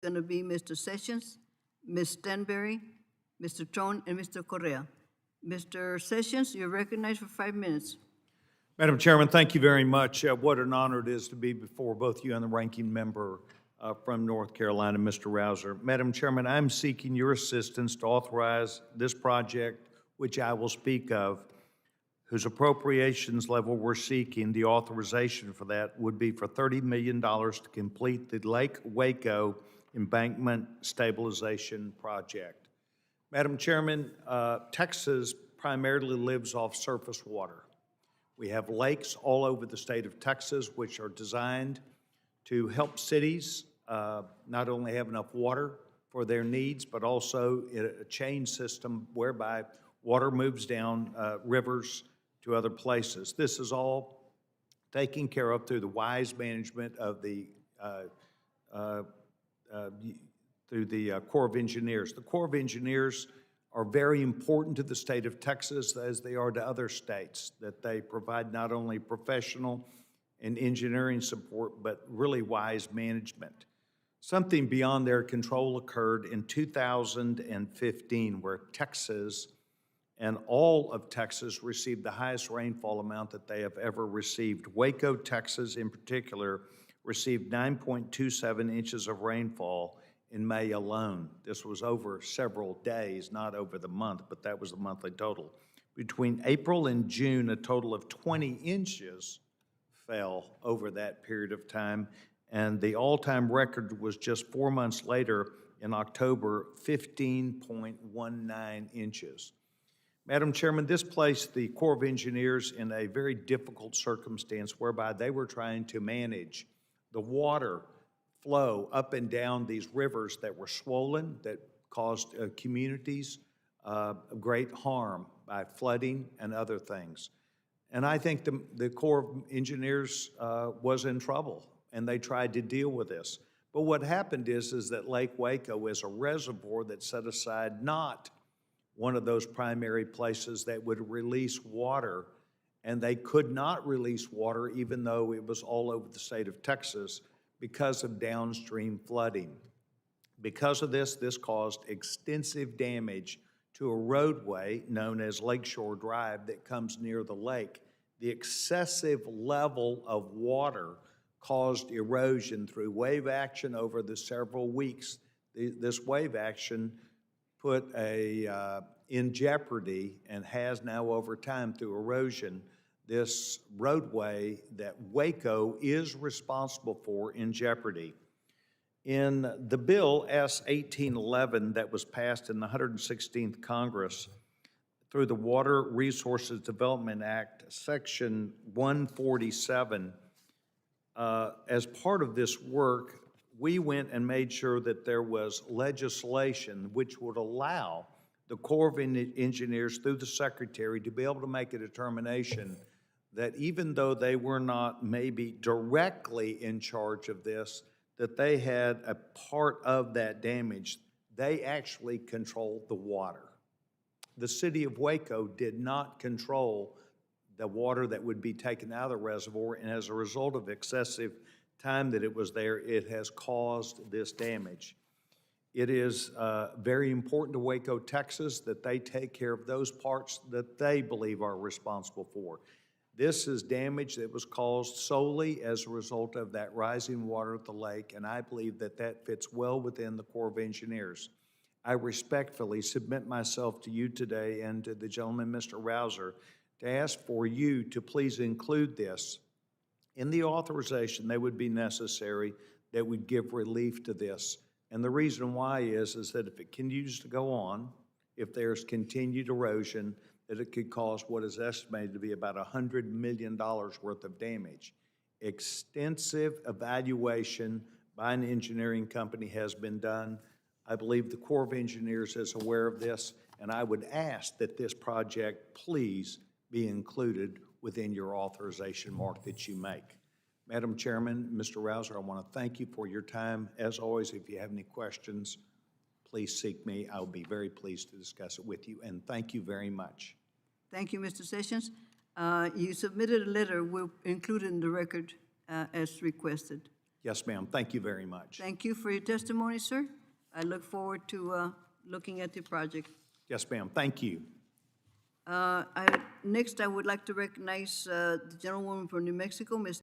going to be Mr. Sessions, Ms. Stanberry, Mr. Tone, and Mr. Correa. Mr. Sessions, you're recognized for 5 minutes. Madam Chairman, thank you very much. What an honor it is to be before both you and the ranking member from North Carolina, Mr. Rouser. Madam Chairman, I'm seeking your assistance to authorize this project, which I will speak of, whose appropriations level we're seeking. The authorization for that would be for $30 million to complete the Lake Waco Embankment Stabilization Project. Madam Chairman, Texas primarily lives off surface water. We have lakes all over the state of Texas, which are designed to help cities not only have enough water for their needs, but also a chain system whereby water moves down rivers to other places. This is all taken care of through the wise management of the Corps of Engineers. The Corps of Engineers are very important to the state of Texas as they are to other states, that they provide not only professional and engineering support, but really wise management. Something beyond their control occurred in 2015, where Texas and all of Texas received the highest rainfall amount that they have ever received. Waco, Texas in particular, received 9.27 inches of rainfall in May alone. This was over several days, not over the month, but that was the monthly total. Between April and June, a total of 20 inches fell over that period of time, and the all-time record was just 4 months later in October, 15.19 inches. Madam Chairman, this placed the Corps of Engineers in a very difficult circumstance whereby they were trying to manage the water flow up and down these rivers that were swollen, that caused communities great harm by flooding and other things. And I think the Corps of Engineers was in trouble, and they tried to deal with this. But what happened is that Lake Waco is a reservoir that's set aside, not one of those primary places that would release water, and they could not release water even though it was all over the state of Texas, because of downstream flooding. Because of this, this caused extensive damage to a roadway known as Lakeshore Drive that comes near the lake. The excessive level of water caused erosion through wave action over the several weeks. This wave action put in jeopardy, and has now over time through erosion, this roadway that Waco is responsible for in jeopardy. In the bill S-1811 that was passed in the 116th Congress through the Water Resources Development Act, Section 147, as part of this work, we went and made sure that there was legislation which would allow the Corps of Engineers through the Secretary to be able to make a determination that even though they were not maybe directly in charge of this, that they had a part of that damage. They actually controlled the water. The city of Waco did not control the water that would be taken out of the reservoir, and as a result of excessive time that it was there, it has caused this damage. It is very important to Waco, Texas, that they take care of those parts that they believe are responsible for. This is damage that was caused solely as a result of that rising water at the lake, and I believe that that fits well within the Corps of Engineers. I respectfully submit myself to you today and to the gentleman, Mr. Rouser, to ask for you to please include this in the authorization that would be necessary that would give relief to this. And the reason why is that if it continues to go on, if there's continued erosion, that it could cause what is estimated to be about $100 million worth of damage. Extensive evaluation by an engineering company has been done. I believe the Corps of Engineers is aware of this, and I would ask that this project please be included within your authorization mark that you make. Madam Chairman, Mr. Rouser, I want to thank you for your time. As always, if you have any questions, please seek me. I'll be very pleased to discuss it with you, and thank you very much. Thank you, Mr. Sessions. You submitted a letter. We'll include it in the record as requested. Yes, ma'am. Thank you very much. Thank you for your testimony, sir. I look forward to looking at the project. Yes, ma'am. Thank you. Next, I would like to recognize the gentlewoman from New Mexico, Ms.